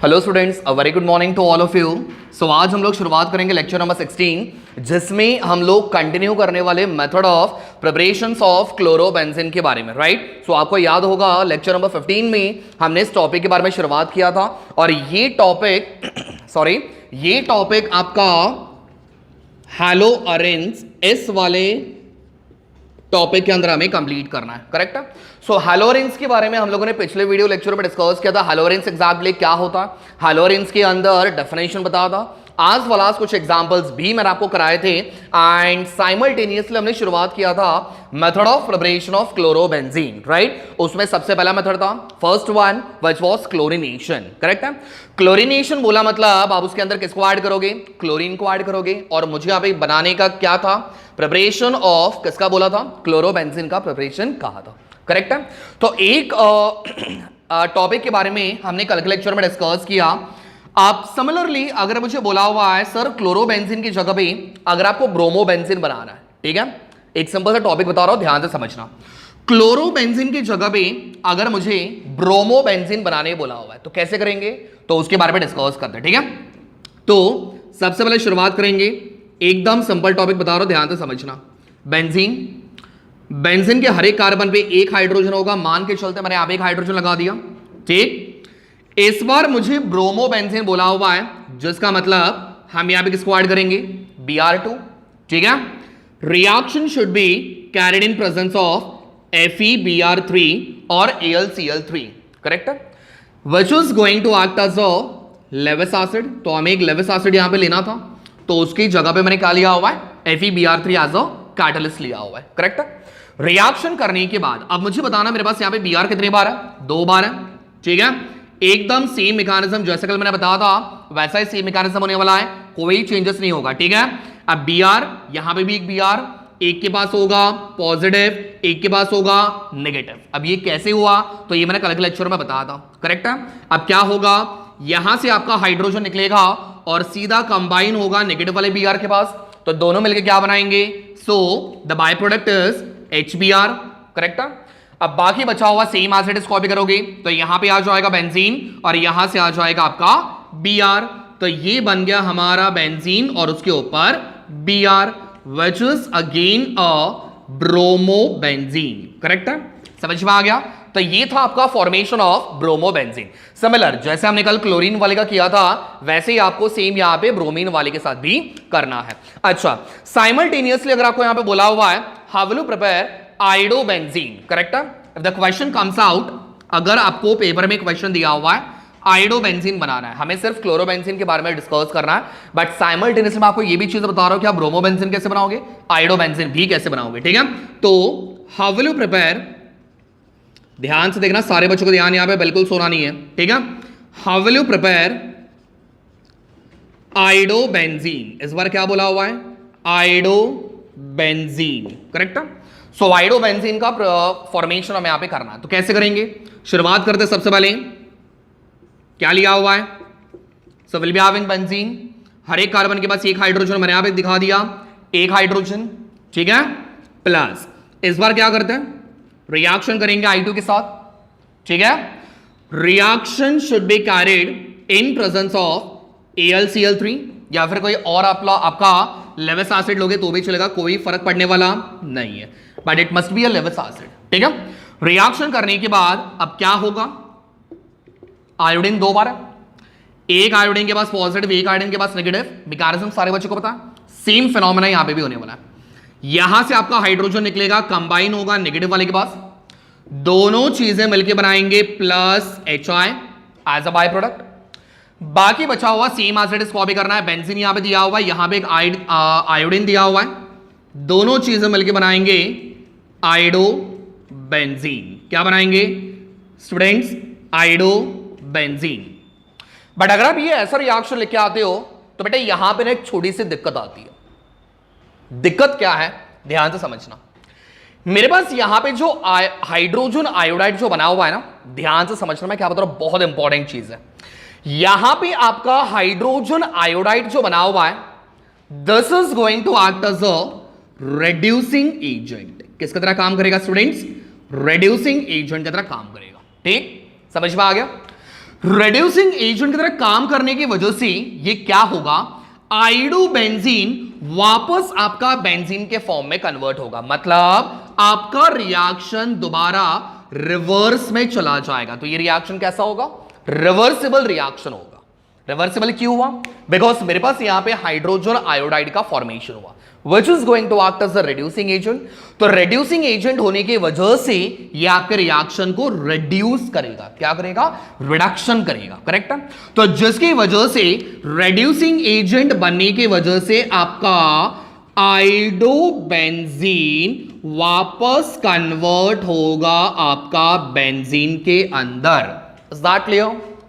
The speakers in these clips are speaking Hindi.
Hello students, a very good morning to all of you. So आज हम लोग शुरुआत करेंगे लेक्चर नंबर 16, जिसमें हम लोग कंटिन्यू करने वाले method of preparations of chlorobenzene के बारे में, राइट। सो आपको याद होगा लेक्चर नंबर 15 में हमने इस टॉपिक के बारे में शुरुआत किया था और ये टॉपिक आपका हैलोअरेंस इस वाले टॉपिक के अंदर हमें कंप्लीट करना है, करेक्ट है। सो हैलोअरेंस के बारे में हम लोगों ने पिछले वीडियो लेक्चर में डिस्कस किया था। हैलोअरेंस एग्जैक्टली क्या होता है, हैलोअरेंस के अंदर डेफिनेशन बताया था। आज वाला कुछ एग्जांपल्स भी मैंने आपको कराए थे एंड साइमल्टेनियसली हमने शुरुआत किया था method of preparation of chlorobenzene, right. उसमें सबसे पहला मेथड था first one which was chlorination, correct है। क्लोरीनेशन बोला मतलब आप उसके अंदर किसको ऐड करोगे, क्लोरीन को ऐड करोगे। और मुझे यहाँ पे बनाने का क्या था, प्रिपरेशन ऑफ किसका बोला था, क्लोरोबेंजीन का प्रिपरेशन कहा था, करेक्ट है। तो एक टॉपिक के बारे में हमने कल के लेक्चर में डिस्कस किया। आप सिमिलरली अगर मुझे बोला हुआ है सर क्लोरोबेंजीन की जगह पे अगर आपको ब्रोमोबेंजीन बनाना है, ठीक है, एक सिंपल सा टॉपिक बता रहा हूं, ध्यान से समझना। क्लोरोबेंजीन की जगह पे अगर मुझे ब्रोमोबेंजीन बनाने बोला हुआ है तो कैसे करेंगे, तो उसके बारे में डिस्कस करते हैं, ठीक है। तो सबसे पहले शुरुआत करेंगे, एकदम सिंपल टॉपिक बता रहा हूं, ध्यान से समझना। बेंजीन के हर एक कार्बन पे एक हाइड्रोजन होगा, मान के चलते मैंने यहां पे एक हाइड्रोजन लगा दिया, ठीक। इस बार मुझे ब्रोमोबेंजीन बोला हुआ है, जिसका मतलब हम यहां पे किसको ऐड करेंगे, Br2, ठीक है। Reaction should be carried in presence of FeBr3 और AlCl3, करेक्ट है, which is going to act as a Lewis acid. तो हमें एक लेविस एसिड यहां पे लेना था, तो उसकी जगह पे मैंने क्या लिया हुआ है, FeBr3 एज अ कैटलिस्ट लिया हुआ है, करेक्ट है। रिएक्शन करने के बाद अब मुझे बताना मेरे पास यहां पे Br कितनी बार है, 2 बार है, ठीक है। एकदम सेम मैकेनिज्म जैसे कल मैंने बताया था वैसा ही सेम मैकेनिज्म होने वाला है, कोई चेंजेस नहीं होगा, ठीक है। अब Br यहां पे भी एक Br, एक के पास होगा पॉजिटिव, एक के पास होगा नेगेटिव। अब ये कैसे हुआ, तो ये मैंने कल के लेक्चर में बताया था, करेक्ट है। अब क्या होगा, यहां से आपका हाइड्रोजन निकलेगा और सीधा कंबाइन होगा नेगेटिव वाले Br के पास, तो दोनों मिलकर क्या बनाएंगे, so the by product is HBr, correct है। अब बाकी बचा हुआ सेम एसिड इस कॉपी करोगे तो यहां पे आ जाएगा बेंजीन और यहां से आ जाएगा आपका Br, तो ये बन गया हमारा बेंजीन और उसके ऊपर Br which is again a bromobenzene, correct है, समझ में आ गया। तो ये था आपका फॉर्मेशन ऑफ ब्रोमोबेंजीन। सिमिलर जैसे हमने कल क्लोरीन वाले का किया था वैसे ही आपको सेम यहां पे ब्रोमीन वाले के साथ भी करना है। अच्छा, साइमल्टेनियसली अगर आपको यहां पे बोला हुआ है how will you prepare iodobenzene, correct है। If the question comes out, अगर आपको पेपर में क्वेश्चन दिया हुआ है आयोडोबेंजीन बनाना है, हमें सिर्फ क्लोरोबेंजीन के बारे में डिस्कस करना है, बट साइमल्टेनियसली मैं आपको ये भी चीज बता रहा हूं कि आप ब्रोमोबेंजीन कैसे बनाओगे, आयोडोबेंजीन भी कैसे बनाओगे, ठीक है। तो हाउ विल यू प्रिपेयर, ध्यान से देखना, सारे बच्चों को ध्यान यहां पे बिल्कुल सोना नहीं है, ठीक है। How will you prepare iodobenzene, इस बार क्या बोला हुआ है, आयोडोबेंजीन, करेक्ट है। सो आयोडोबेंजीन का फॉर्मेशन हमें यहां पे करना है, तो कैसे करेंगे, शुरुआत करते सबसे पहले क्या लिया हुआ है, so will be having benzene, हर एक कार्बन के पास एक हाइड्रोजन मैंने यहां पे दिखा दिया, एक हाइड्रोजन, ठीक है, प्लस इस बार क्या करते हैं, रिएक्शन करेंगे I2 के साथ, ठीक है। Reaction should be carried in presence of AlCl3 या फिर कोई और आपका लेविस एसिड लोगे तो भी चलेगा, कोई फर्क पड़ने वाला नहीं है, but it must be a Lewis acid, ठीक है। रिएक्शन करने के बाद अब क्या होगा, आयोडीन 2 बार है, एक आयोडीन के पास पॉजिटिव, एक आयोडीन के पास नेगेटिव, मैकेनिज्म सारे बच्चों को पता है, सेम फिनोमेना यहां पे भी होने वाला है। यहां से आपका हाइड्रोजन निकलेगा, कंबाइन होगा नेगेटिव वाले के पास, दोनों चीजें मिलकर बनाएंगे plus HI as a by product. बाकी बचा हुआ सेम एसिड इसको कॉपी करना है, बेंजीन यहां पे दिया हुआ है, यहां पे एक आयोडीन दिया हुआ है, दोनों चीजें मिलकर बनाएंगे आयोडोबेंजीन। क्या बनाएंगे स्टूडेंट्स, आयोडोबेंजीन। बट अगर आप ये ऐसा रिएक्शन लेके आते हो तो बेटा यहां पे ना एक छोटी सी दिक्कत आती है। दिक्कत क्या है, ध्यान से समझना। मेरे पास यहां पे जो हाइड्रोजन आयोडाइड जो बना हुआ है ना, ध्यान से समझना, मैं क्या बता रहा हूं, बहुत इंपॉर्टेंट चीज है। यहां पे आपका हाइड्रोजन आयोडाइड जो बना हुआ है, this is going to act as a reducing agent. किसकी तरह काम करेगा स्टूडेंट्स, रेड्यूसिंग एजेंट की तरह काम करेगा, ठीक, समझ में आ गया। रेड्यूसिंग एजेंट की तरह काम करने की वजह से ये क्या होगा, आइडोबेंजीन वापस आपका बेंजीन के फॉर्म में कन्वर्ट होगा, मतलब आपका रिएक्शन दोबारा रिवर्स में चला जाएगा। तो ये रिएक्शन कैसा होगा, रिवर्सिबल रिएक्शन होगा। रिवर्सिबल क्यों हुआ, बिकॉज मेरे पास यहां पे हाइड्रोजन आयोडाइड का फॉर्मेशन हुआ, which is going to act as a reducing agent। तो reducing agent होने की वजह से ये आपके रिएक्शन को reduce करेगा, क्या करेगा, रिडक्शन करेगा, करेक्ट है। तो जिसकी वजह से reducing agent बनने की वजह से आपका आइडोबेंजीन वापस कन्वर्ट होगा आपका बेंजीन के अंदर। इज दैट क्लियर,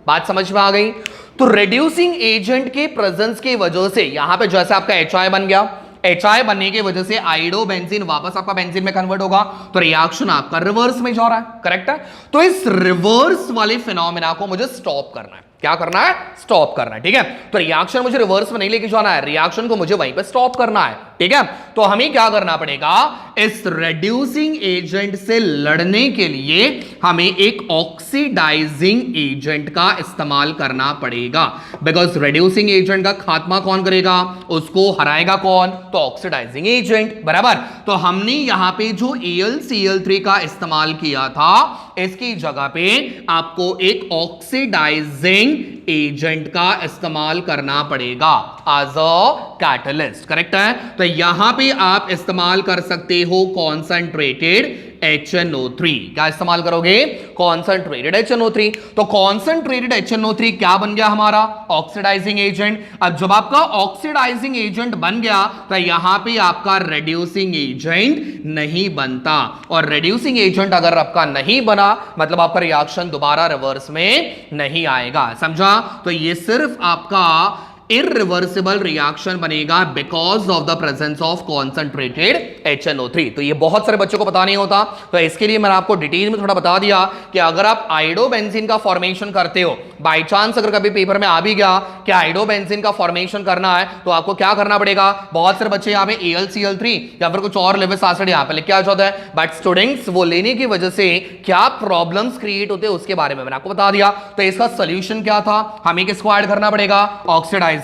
बात समझ में आ गई। तो रेड्यूसिंग एजेंट के प्रेजेंस की वजह से यहां पे जैसे आपका HI बन गया, HI बनने की वजह से आइडोबेंजीन वापस आपका बेंजीन में कन्वर्ट होगा, तो रिएक्शन आपका रिवर्स में जा रहा है, करेक्ट है। तो इस रिवर्स वाले फिनोमेना को मुझे स्टॉप करना है, क्या करना है, स्टॉप करना है, ठीक है। तो रिएक्शन मुझे रिवर्स में नहीं लेके जाना है, रिएक्शन को मुझे वहीं पे स्टॉप करना है, ठीक है। तो हमें क्या करना पड़ेगा, इस रेड्यूसिंग एजेंट से लड़ने के लिए हमें एक ऑक्सीडाइजिंग एजेंट का इस्तेमाल करना पड़ेगा, बिकॉज रेड्यूसिंग एजेंट का खात्मा कौन करेगा, उसको हराएगा कौन, तो ऑक्सीडाइजिंग एजेंट, बराबर। तो हमने यहां पे जो AlCl3 का इस्तेमाल किया था, इसकी जगह पे आपको एक ऑक्सीडाइजिंग एजेंट का इस्तेमाल करना पड़ेगा एज अ कैटलिस्ट, करेक्ट है। तो यहां पे आप इस्तेमाल कर सकते हो कॉन्सेंट्रेटेड HNO3, क्या इस्तेमाल करोगे, कॉन्सेंट्रेटेड HNO3। तो कॉन्सेंट्रेटेड HNO3 क्या बन गया हमारा, ऑक्सीडाइजिंग एजेंट। अब जब आपका ऑक्सीडाइजिंग एजेंट बन गया तो यहां पे आपका रेड्यूसिंग एजेंट नहीं बनता, और रेड्यूसिंग एजेंट अगर आपका नहीं बना मतलब आपका रिएक्शन दोबारा रिवर्स में नहीं आएगा, समझा। तो ये सिर्फ आपका इररिवर्सिबल रिएक्शन बनेगा because of the presence of concentrated HNO3। तो ये बहुत सारे बच्चों को पता नहीं होता, तो इसके लिए मैंने आपको डिटेल में थोड़ा बता दिया कि अगर आप आइडोबेंजीन का फॉर्मेशन करते हो, बाय चांस अगर कभी पेपर में आ भी गया कि आइडोबेंजीन का फॉर्मेशन करना है, तो आपको क्या करना पड़ेगा, बहुत सारे बच्चे यहाँ पे AlCl3 या फिर कुछ और लेविस एसिड यहाँ पे लिख के आ जाता है, बट स्टूडेंट्स वो लेने की वजह से क्या प्रॉब्लम्स क्रिएट होते हैं उसके बारे में मैंने आपको बता दिया। तो इसका सोल्यूशन क्या था, हमें किसको ऐड करना पड़ेगा, ऑक्सीडाइजिंग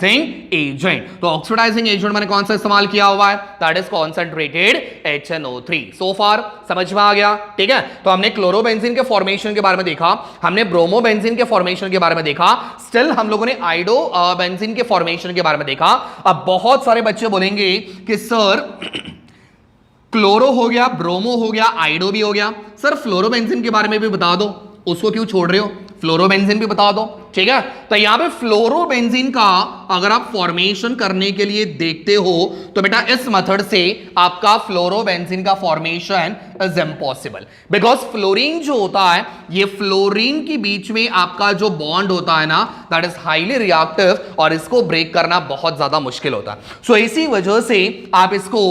एजेंट। तो ऑक्सीडाइजिंग एजेंट मैंने कौन सा इस्तेमाल किया हुआ है, दैट इज कॉन्सेंट्रेटेड HNO3। सो फार समझ में आ गया, ठीक है। तो हमने क्लोरोबेंजीन के फॉर्मेशन के बारे में देखा, हमने ब्रोमोबेंजीन के फॉर्मेशन के बारे में देखा, स्टिल हम लोगों ने आइडोबेंजीन के फॉर्मेशन के बारे में देखा। अब बहुत सारे बच्चे बोलेंगे कि सर क्लोरो हो गया, ब्रोमो हो गया, आइडो भी हो गया, सर फ्लोरोबेंजीन के बारे में भी बता दो, उसको क्यों छोड़ रहे हो, फ्लोरोबेंजीन भी बता दो, ठीक है। तो यहां पे फ्लोरोबेंजीन का अगर आप फॉर्मेशन करने के लिए देखते हो तो बेटा इस मेथड से आपका फ्लोरोबेंजीन का formation is impossible, because fluorine जो होता है, ये फ्लोरीन के बीच में आपका जो बॉन्ड होता है ना, दैट इज हाईली रिएक्टिव, और इसको ब्रेक करना बहुत ज्यादा मुश्किल होता है। सो इसी वजह से आप इसको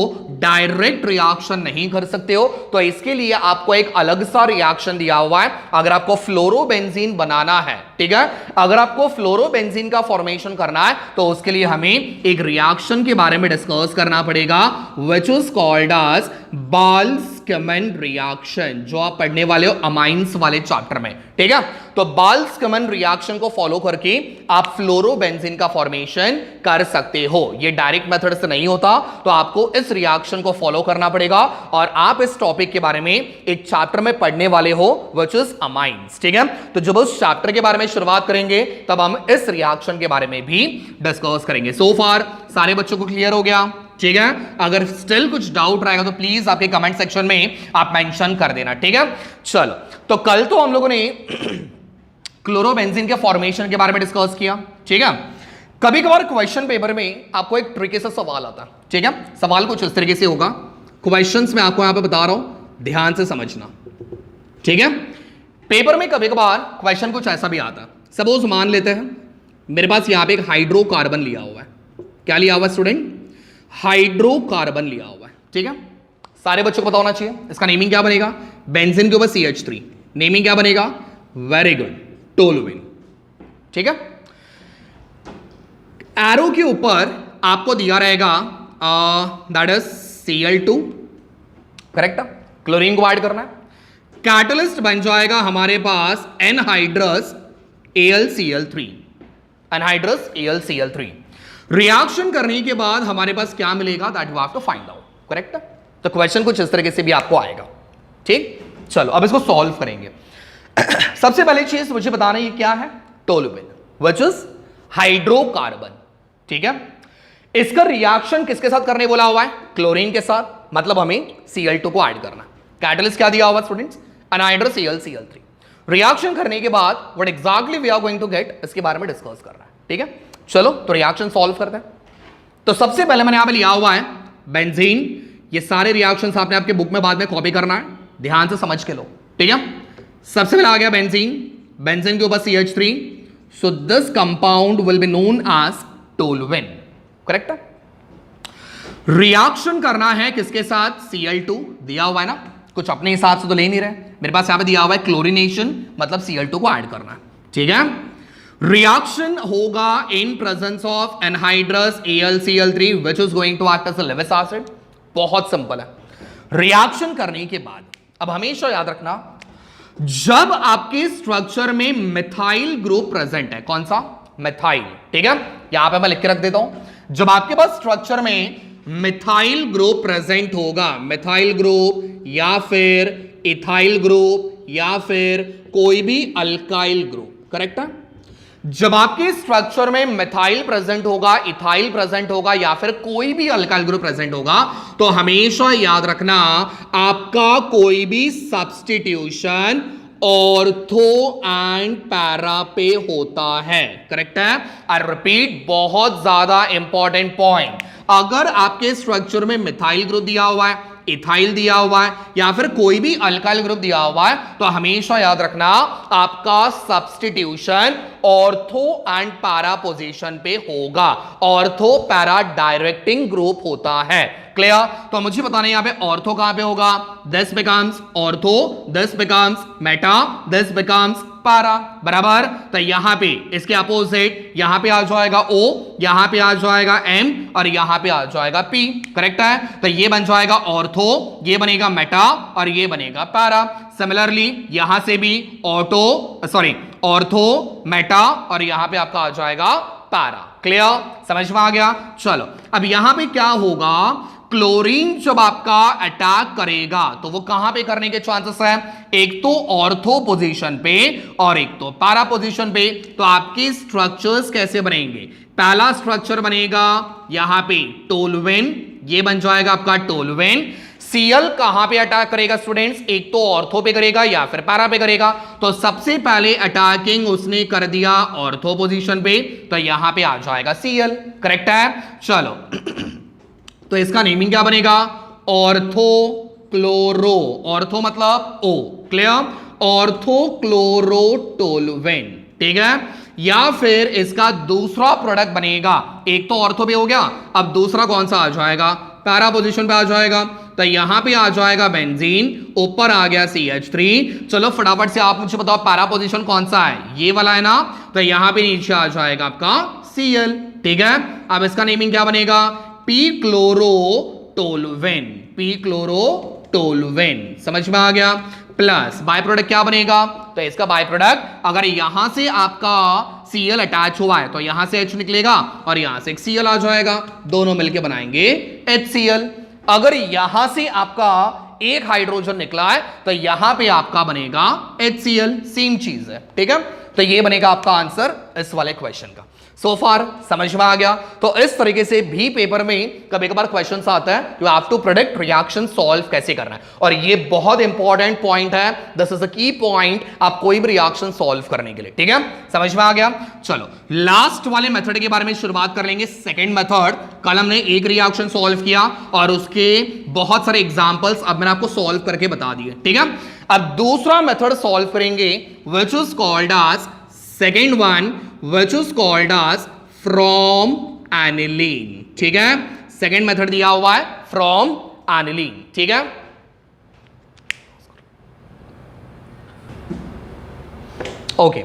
डायरेक्ट रिएक्शन नहीं कर सकते हो, तो इसके लिए आपको एक अलग सा रिएक्शन दिया हुआ है। अगर आपको फ्लोरोबेंजीन बनाना है, ठीक है, अगर आपको फ्लोरोबेंजीन का फॉर्मेशन करना है तो उसके लिए हमें एक रिएक्शन के बारे में डिस्कस करना पड़ेगा, which is called as Balz Schiemann reaction, जो आप पढ़ने वाले हो अमाइंस वाले चैप्टर में, ठीक है। तो बाल्सकमन रिएक्शन को फॉलो करके आप फ्लोरोबेंजीन का फॉर्मेशन कर सकते हो। ये डायरेक्ट मेथड से नहीं होता, तो आपको इस रिएक्शन को फॉलो करना पड़ेगा, और आप इस टॉपिक के बारे में एक चैप्टर में पढ़ने वाले हो, व्हिच इज अमाइंस, ठीक है। तो जब उस चैप्टर के बारे में शुरुआत करेंगे तब हम इस रिएक्शन के बारे में भी डिस्कस करेंगे। सो फार सारे बच्चों को क्लियर हो गया, ठीक है। अगर स्टिल कुछ डाउट रहेगा तो प्लीज आपके कमेंट सेक्शन में आप मेंशन कर देना, ठीक है। चलो, तो कल तो हम लोगों ने क्लोरोबेंजीन के फॉर्मेशन के बारे में डिस्कस किया, ठीक है। कभी कभार क्वेश्चन पेपर में आपको एक ट्रिकी सा सवाल आता है, ठीक है। सवाल कुछ इस तरीके से होगा, क्वेश्चंस में आपको यहां पे बता रहा हूं, ध्यान से समझना, ठीक है। पेपर में कभी कभार क्वेश्चन कुछ ऐसा भी आता है, सपोज मान लेते हैं मेरे पास यहां पे एक हाइड्रोकार्बन लिया हुआ है, क्या लिया हुआ है स्टूडेंट, हाइड्रोकार्बन लिया हुआ है, ठीक है। सारे बच्चों को पता होना चाहिए इसका नेमिंग क्या बनेगा, बेंजीन के ऊपर CH3, नेमिंग क्या बनेगा, वेरी गुड, टोलुइन, ठीक है। एरो के ऊपर आपको दिया रहेगा that is Cl2, correct, chlorine को ऐड करना है, कैटलिस्ट बन जाएगा हमारे पास anhydrous AlCl3, anhydrous AlCl3। Reaction करने के बाद हमारे पास क्या मिलेगा, that you have to find out, correct. तो क्वेश्चन कुछ इस तरीके से भी आपको आएगा, ठीक। चलो अब इसको सॉल्व करेंगे। सबसे पहली चीज मुझे बताना ये क्या है, टोलुएन व्हिच इज हाइड्रोकार्बन, ठीक है। इसका रिएक्शन किसके साथ करने बोला हुआ है, क्लोरीन के साथ, मतलब हमें Cl2 को ऐड करना। कैटलिस्ट क्या दिया हुआ स्टूडेंट्स, एनहाइड्रस AlCl3। रिएक्शन करने के बाद what exactly we are going to get, इसके बारे में डिस्कस करना है, ठीक है। चलो तो रिएक्शन सॉल्व करते हैं। तो सबसे पहले मैंने यहां पे लिया हुआ है बेंजीन। ये सारे रिएक्शंस आपने आपके बुक में बाद में कॉपी करना है, ध्यान से समझ के लो, ठीक है। सबसे पहले आ गया बेंजीन, बेंजीन के ऊपर CH3, so this compound will be known as toluene, correct है। रिएक्शन करना है किसके साथ, Cl2 दिया हुआ है ना, कुछ अपने हिसाब से तो ले नहीं रहे, मेरे पास यहां पे दिया हुआ है क्लोरीनेशन, मतलब Cl2 को ऐड करना है, ठीक है। रिएक्शन होगा in presence of anhydrous AlCl3 which is going to act as a Lewis acid. बहुत सिंपल है। रिएक्शन करने के बाद अब हमेशा याद रखना, जब आपके स्ट्रक्चर में मिथाइल ग्रुप प्रेजेंट है, कौन सा, मिथाइल, ठीक है। यहां पे मैं लिख के रख देता हूं, जब आपके पास स्ट्रक्चर में मिथाइल ग्रुप प्रेजेंट होगा, मिथाइल ग्रुप या फिर इथाइल ग्रुप या फिर कोई भी अल्काइल ग्रुप, करेक्ट है। जब आपके स्ट्रक्चर में मिथाइल प्रेजेंट होगा, इथाइल प्रेजेंट होगा या फिर कोई भी अल्काइल ग्रुप प्रेजेंट होगा, तो हमेशा याद रखना आपका कोई भी सब्स्टिट्यूशन ऑर्थो एंड पैरा पे होता है, करेक्ट है। आई रिपीट, बहुत ज्यादा इंपॉर्टेंट पॉइंट, अगर आपके स्ट्रक्चर में मिथाइल ग्रुप दिया हुआ है, इथाइल दिया हुआ है या फिर कोई भी अल्काइल ग्रुप दिया हुआ है, तो हमेशा याद रखना आपका substitution ortho and para position पे होगा। ऑर्थो पैरा डायरेक्टिंग ग्रुप होता है, क्लियर। तो मुझे बताना यहां पे ऑर्थो कहां पे होगा, this becomes ortho, this becomes Meta, this becomes para, बराबर। तो यहां पे इसके अपोजिट यहां पे आ जाएगा O, यहां पे आ जाएगा M और यहां पे आ जाएगा P, करेक्ट है। तो ये बन जाएगा ऑर्थो, ये बनेगा मेटा और ये बनेगा पैरा। सिमिलरली यहां से भी ऑर्थो, मेटा और यहां पे आपका आ जाएगा पैरा, क्लियर, समझ में आ गया। चलो अब यहां पे क्या होगा, क्लोरीन जब आपका अटैक करेगा तो वो कहां पे करने के चांसेस है, एक तो ऑर्थो पोजीशन पे और एक तो पैरा पोजीशन पे। तो आपके स्ट्रक्चर्स कैसे बनेंगे, पहला स्ट्रक्चर बनेगा यहां पे टोलुएन, ये बन जाएगा आपका टोलुएन। Cl कहां पे अटैक करेगा स्टूडेंट्स, एक तो ऑर्थो पे करेगा या फिर पैरा पे करेगा। तो सबसे पहले अटैकिंग उसने कर दिया ऑर्थो पोजीशन पे, तो यहां पे आ जाएगा Cl, करेक्ट है। चलो तो इसका नेमिंग क्या बनेगा, ऑर्थो क्लोरो, ऑर्थो मतलब O, क्लियर, ऑर्थो क्लोरो टोलुएन, ठीक है। या फिर इसका दूसरा प्रोडक्ट बनेगा, एक तो ऑर्थो पे हो गया, अब दूसरा कौन सा आ जाएगा, पैरा पोजीशन पे आ जाएगा। तो यहां पे आ जाएगा बेंजीन, ऊपर आ गया CH3। चलो फटाफट से आप मुझे बताओ पैरा पोजीशन कौन सा है, ये वाला है ना। तो यहां पे नीचे आ जाएगा आपका Cl, ठीक है। अब इसका नेमिंग क्या बनेगा, P क्लोरो टोलुएन, P क्लोरो टोलुएन, समझ में आ गया। प्लस बाय प्रोडक्ट क्या बनेगा, तो इसका बाय प्रोडक्ट अगर यहां से आपका Cl अटैच हुआ है तो यहां से H निकलेगा और यहां से एक Cl आ जाएगा, दोनों मिलके बनाएंगे HCl। अगर यहां से आपका एक हाइड्रोजन निकला है तो यहां पे आपका बनेगा HCl, सेम चीज है, ठीक है। तो ये बनेगा आपका आंसर इस वाले क्वेश्चन का। सो फार समझ में आ गया। तो इस तरीके से भी पेपर में कभी कभार क्वेश्चंस आता है, you have to predict reaction solve कैसे करना है, और ये बहुत इंपॉर्टेंट पॉइंट है, this is a key point आप कोई भी रिएक्शन सॉल्व करने के लिए, ठीक है, समझ में आ गया। चलो लास्ट वाले मेथड के बारे में शुरुआत कर लेंगे, सेकेंड मेथड। कल हमने एक रिएक्शन सॉल्व किया और उसके बहुत सारे एग्जाम्पल्स अब मैंने आपको सॉल्व करके बता दिए, ठीक है। अब दूसरा मेथड सॉल्व करेंगे which is called as second one, which is called as from aniline, ठीक है। सेकेंड मेथड दिया हुआ है from aniline, ठीक है। ओके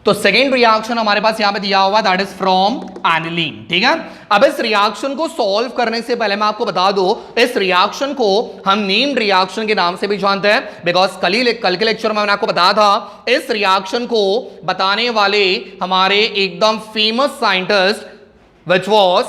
तो सेकेंड रिएक्शन हमारे पास यहां पे दिया हुआ दैट इज फ्रॉम एनिलीन। ठीक है, अब इस रिएक्शन को सॉल्व करने से पहले मैं आपको बता दूं, इस रिएक्शन को हम नेम्ड रिएक्शन के नाम से भी जानते हैं, बिकॉज कल के लेक्चर में मैंने आपको बताया था इस रिएक्शन को बताने वाले हमारे एकदम famous scientist which was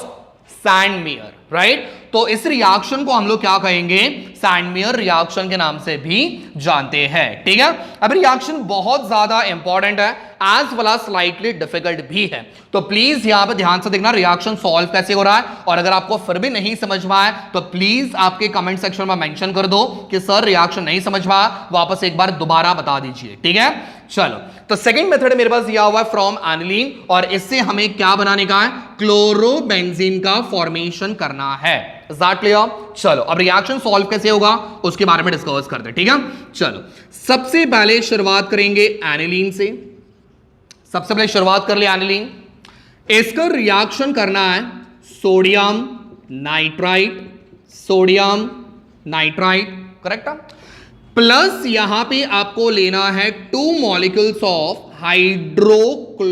Sandmeyer, right. तो इस रिएक्शन को हम लोग क्या कहेंगे, सैंडमेयर रिएक्शन के नाम से भी जानते हैं। ठीक है, अब रिएक्शन बहुत ज्यादा इंपॉर्टेंट है as well as slightly difficult भी है, तो प्लीज यहां पे ध्यान से देखना रिएक्शन सॉल्व कैसे हो रहा है, और अगर आपको फिर भी नहीं समझ में आए तो प्लीज आपके कमेंट सेक्शन में मेंशन कर दो कि सर रिएक्शन नहीं समझ में आया, वापस एक बार दोबारा बता दीजिए। ठीक है, चलो, तो सेकंड मेथड मेरे पास दिया हुआ है फ्रॉम एनिलीन, और इससे हमें क्या बनाने का है, क्लोरोबेंजीन का फॉर्मेशन करना है। Is that clear? चलो, अब रिएक्शन सॉल्व कैसे होगा उसके बारे में डिस्कस करते हैं। ठीक है, चलो, सबसे पहले शुरुआत करेंगे एनिलीन से। सबसे पहले शुरुआत कर लिया एनिलीन, इसका रिएक्शन करना है sodium nitrite, sodium nitrite, correct, plus यहां पे आपको लेना है 2 molecules of hydrochloric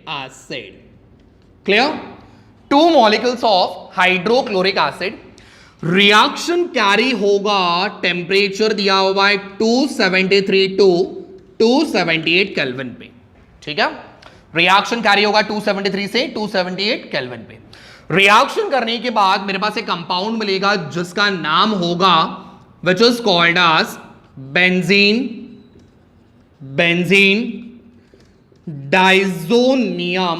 acid. Clear? 2 molecules of hydrochloric acid. Reaction carry होगा, टेम्परेचर दिया हुआ है 273 टू 278 केल्विन पे। ठीक है, रिएक्शन कैरी होगा 273 से 278 केल्विन पे। रिएक्शन करने के बाद मेरे पास एक कंपाउंड मिलेगा जिसका नाम होगा which is called as benzene diazonium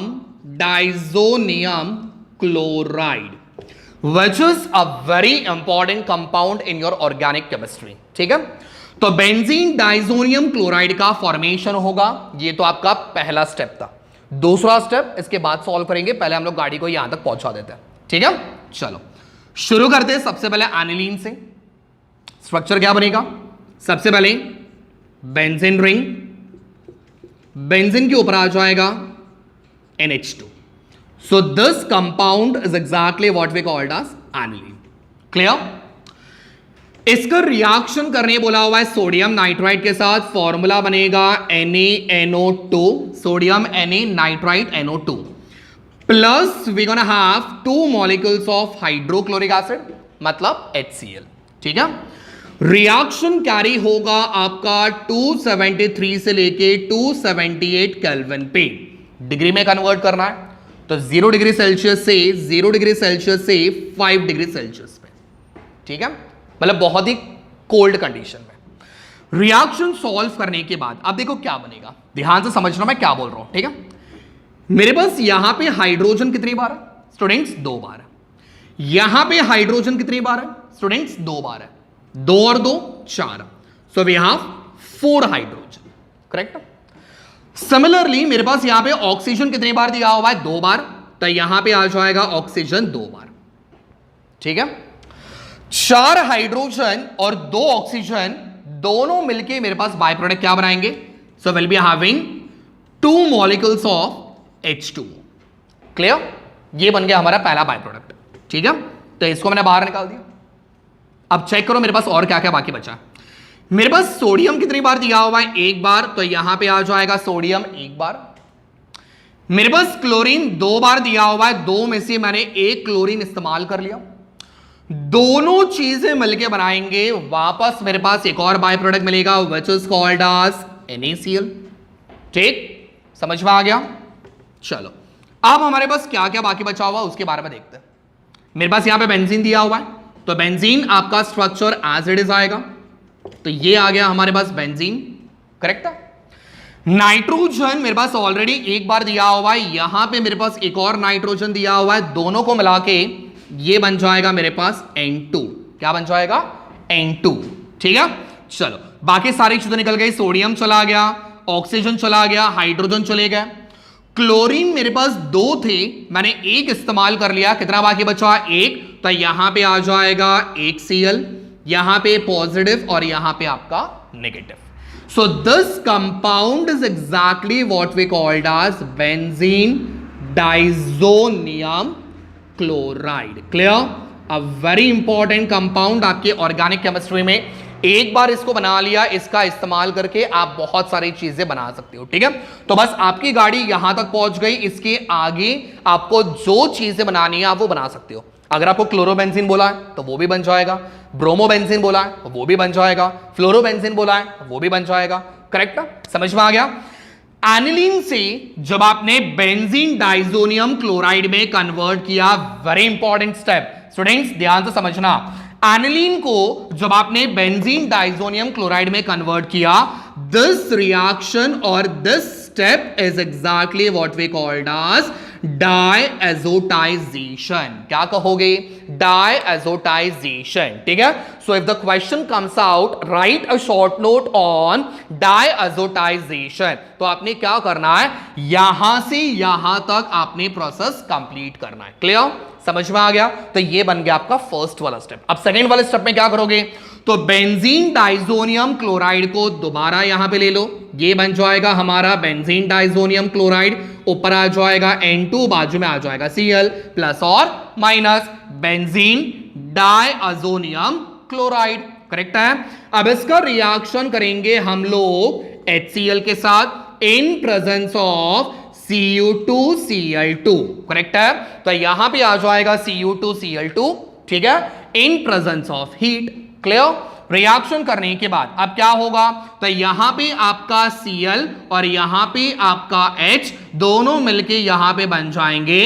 chloride, which is a very important compound in your organic chemistry। ठीक है, तो बेंजीन डाइजोनियम क्लोराइड का फॉर्मेशन होगा, ये तो आपका पहला स्टेप था। दूसरा स्टेप इसके बाद सॉल्व करेंगे, पहले हम लोग गाड़ी को यहां तक पहुंचा देते हैं। ठीक है, चलो शुरू करते हैं सबसे पहले एनिलीन से। स्ट्रक्चर क्या बनेगा, सबसे पहले बेंजीन रिंग, बेंजीन के ऊपर आ जाएगा NH2, so this compound is exactly what we called as aniline. Clear? इसका रिएक्शन करने बोला हुआ है सोडियम नाइट्राइट के साथ, फॉर्मूला बनेगा NaNO2, sodium Na nitrite NO2, plus we gonna have 2 molecules of hydrochloric acid, मतलब HCl। ठीक है, रिएक्शन कैरी होगा आपका 273 से लेके 278 केल्विन पे। डिग्री में कन्वर्ट करना है तो 0 डिग्री सेल्सियस से 0 डिग्री सेल्सियस से 5 डिग्री सेल्सियस पे। ठीक है, मतलब बहुत ही कोल्ड कंडीशन में। रिएक्शन सॉल्व करने के बाद अब देखो क्या बनेगा, ध्यान से समझना मैं क्या बोल रहा हूं। ठीक है, मेरे पास यहां पे हाइड्रोजन कितनी बार है स्टूडेंट्स, 2 बार है। यहां पे हाइड्रोजन कितनी बार है स्टूडेंट्स, 2 बार है। 2 और 2 4, so we have 4 hydrogen, correct. Similarly मेरे पास यहां पे ऑक्सीजन कितनी बार दिया हुआ है, 2 बार, तो यहां पे आ जाएगा ऑक्सीजन 2 बार। ठीक है, 4 हाइड्रोजन और 2 ऑक्सीजन दोनों मिलके मेरे पास बाय प्रोडक्ट क्या बनाएंगे, सो will be having 2 molecules of H2। Clear? ये बन गया हमारा पहला बाय प्रोडक्ट। ठीक है, तो इसको मैंने बाहर निकाल दिया। अब चेक करो मेरे पास और क्या क्या बाकी बचा। मेरे पास सोडियम कितनी बार दिया हुआ है, 1 बार, तो यहां पे आ जाएगा सोडियम 1 बार। मेरे पास क्लोरीन 2 बार दिया हुआ है, 2 में से मैंने 1 क्लोरीन इस्तेमाल कर लिया। दोनों चीजें मिलके बनाएंगे वापस मेरे पास एक और बाय प्रोडक्ट मिलेगा which is called as NaCl। ठीक, समझ में आ गया? चलो अब हमारे पास क्या क्या बाकी बचा हुआ उसके बारे में देखते हैं। मेरे पास यहां पे बेंजीन दिया हुआ है, तो बेंजीन आपका स्ट्रक्चर एज इट इज आएगा, तो ये आ गया हमारे पास बेंजीन, करेक्ट है। नाइट्रोजन मेरे पास ऑलरेडी 1 बार दिया हुआ है, यहां पे मेरे पास एक और नाइट्रोजन दिया हुआ है, दोनों को मिला के ये बन जाएगा मेरे पास N2। क्या बन जाएगा, N2। ठीक है, चलो बाकी सारी चीजें निकल गई, सोडियम चला गया, ऑक्सीजन चला गया, हाइड्रोजन चले गए। क्लोरीन मेरे पास 2 थे, मैंने 1 इस्तेमाल कर लिया, कितना बाकी बचा, 1, तो यहां पे आ जाएगा 1 Cl, यहां पे पॉजिटिव और यहां पे आपका negative. So this compound is exactly what we called as benzene diazonium chloride. Clear? A very important compound आपके ऑर्गेनिक केमिस्ट्री में एक बार इसको बना लिया, इसका इस्तेमाल करके आप बहुत सारी चीजें बना सकते हो। ठीक है, तो बस आपकी गाड़ी यहां तक पहुंच गई, इसके आगे आपको जो चीजें बनानी है आप वो बना सकते हो। अगर आपको क्लोरोबेंजीन बोला है तो वो भी बन जाएगा, ब्रोमोबेंजीन बोला है तो वो भी बन जाएगा, फ्लोरोबेंजीन बोला है तो वो भी बन जाएगा। करेक्ट, समझ में आ गया। एनिलीन से जब आपने बेंजीन डाइजोनियम क्लोराइड में कन्वर्ट किया, वेरी इंपॉर्टेंट स्टेप स्टूडेंट्स, ध्यान से समझना। एनिलीन को जब आपने बेंजीन डाइजोनियम क्लोराइड में कन्वर्ट किया, दिस रिएक्शन और this step is exactly what we called as diazotization. क्या कहोगे? डायएजोटाइजेशन। ठीक है, so if the question comes out, write a short note on diazotization. तो आपने क्या करना है, यहां से यहां तक आपने प्रोसेस कंप्लीट करना है। क्लियर, समझ में आ गया। तो ये बन गया आपका फर्स्ट वाला स्टेप। अब सेकेंड वाले स्टेप में क्या करोगे, तो बेंजीन डाइजोनियम क्लोराइड को दोबारा यहां पे ले लो, ये बन जाएगा हमारा बेंजीन डाइजोनियम क्लोराइड, ऊपर आ जाएगा N2, बाजू में आ जाएगा Cl, प्लस और माइनस बेंजीन डाइअजोनियम क्लोराइड। करेक्ट है। अब इसका रिएक्शन करेंगे हम लोग HCl के साथ इन प्रेजेंस ऑफ Cu2Cl2। करेक्ट है, तो यहां पे आ जाएगा Cu2Cl2, ठीक है, इन presence of heat. Clear, reaction करने के बाद अब क्या होगा, तो यहां पे आपका Cl और यहां पे आपका H दोनों मिलके यहां पे बन जाएंगे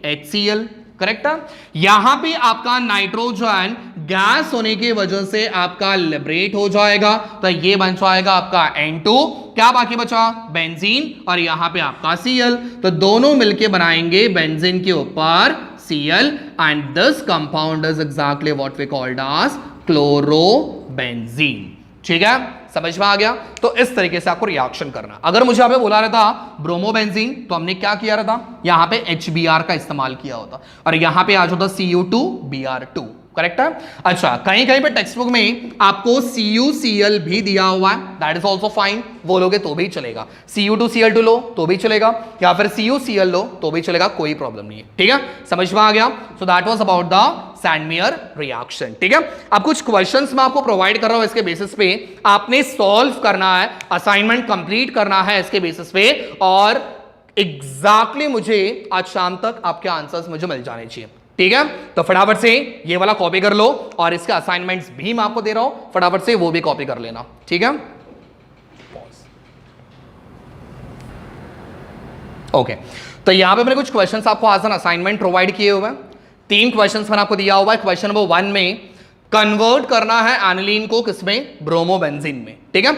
HCl। करेक्ट है, यहां पे आपका नाइट्रोजन गैस होने की वजह से आपका लिबरेट हो जाएगा, तो ये बन जाएगा आपका N2। क्या बाकी बचा, बेंजीन और यहां पे आपका Cl, तो दोनों मिलके बनाएंगे बेंजीन के ऊपर Cl and this compound is exactly what we called as chlorobenzene. ठीक है, समझ में आ गया। तो इस तरीके से आपको रिएक्शन करना। अगर मुझे यहाँ पे बोला रहता ब्रोमोबेंजीन, तो हमने क्या किया रहता, यहां पे HBr का इस्तेमाल किया होता और यहां पे आ जाता Cu2Br2। करेक्ट है। अच्छा, कहीं कहीं पे टेक्स्ट बुक में आपको CuCl भी दिया हुआ है, दैट इज ऑल्सो फाइन, वो लोगे तो भी चलेगा। Cu2Cl2 लो तो भी चलेगा, या फिर CuCl लो तो भी चलेगा, कोई प्रॉब्लम नहीं है। ठीक है, समझ में आ गया। So that was about the Sandmeyer reaction. ठीक है, अब कुछ क्वेश्चंस मैं आपको प्रोवाइड कर रहा हूं, इसके बेसिस पे आपने सॉल्व करना है, असाइनमेंट कंप्लीट करना है इसके बेसिस पे, और एग्जैक्टली मुझे आज शाम तक आपके आंसर्स मुझे मिल जाने चाहिए। ठीक है, तो फटाफट से ये वाला कॉपी कर लो, और इसके असाइनमेंट्स भी मैं आपको दे रहा हूं, फटाफट से वो भी कॉपी कर लेना। ठीक है, ओके। तो यहां पे मैंने कुछ क्वेश्चंस आपको आज असाइनमेंट प्रोवाइड किए हुए हैं। 3 क्वेश्चंस मैंने आपको दिया हुआ है। क्वेश्चन नंबर 1 में कन्वर्ट करना है एनिलीन को किसमें, ब्रोमोबेंजीन में। ठीक है,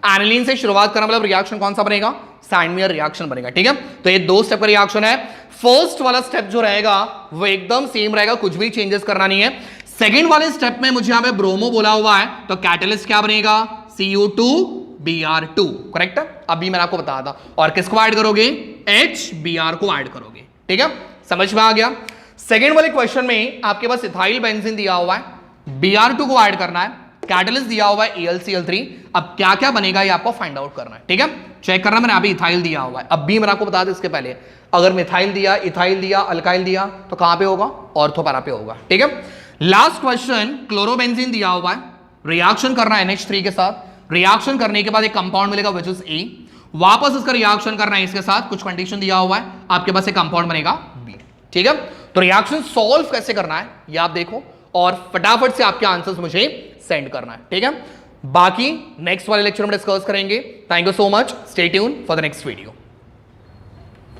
एनिलीन से शुरुआत करना मतलब रिएक्शन कौन सा बनेगा, सैंडमेयर रिएक्शन बनेगा। ठीक है, तो ये 2 स्टेप का रिएक्शन है। फर्स्ट वाला स्टेप जो रहेगा वो एकदम सेम रहेगा, कुछ भी चेंजेस करना नहीं है। सेकंड वाले स्टेप में मुझे यहां पे ब्रोमो बोला हुआ है, तो कैटलिस्ट क्या बनेगा, Cu2Br2। करेक्ट है, अभी मैंने आपको बताया था। और किसको ऐड करोगे, HBr को ऐड करोगे। ठीक है, समझ में आ गया। सेकंड वाले क्वेश्चन में आपके पास इथाइल बेंजीन दिया हुआ है, Br2 को ऐड करना है, कैटलिस्ट दिया हुआ है AlCl3। अब क्या क्या बनेगा ये आपको फाइंड आउट करना है। ठीक है, चेक करना, मैंने अभी इथाइल दिया हुआ है, अब भी मैंने आपको बता दें इसके पहले, अगर मिथाइल दिया, इथाइल दिया, अल्काइल दिया, तो कहां पे होगा, ऑर्थो पैरा पे होगा। ठीक है, लास्ट क्वेश्चन क्लोरोबेंजीन दिया हुआ है, रिएक्शन करना है NH3 के साथ, रिएक्शन करने के बाद एक कंपाउंड मिलेगा विच इज A, वापस इसका रिएक्शन करना है इसके साथ, कुछ कंडीशन दिया हुआ है, आपके पास एक कंपाउंड बनेगा B। ठीक है, तो रिएक्शन सॉल्व कैसे करना है ये आप देखो, और फटाफट से आपके आंसर्स मुझे सेंड करना है। ठीक है, बाकी नेक्स्ट वाले लेक्चर में डिस्कस करेंगे। Thank you so much, stay tune for the next video.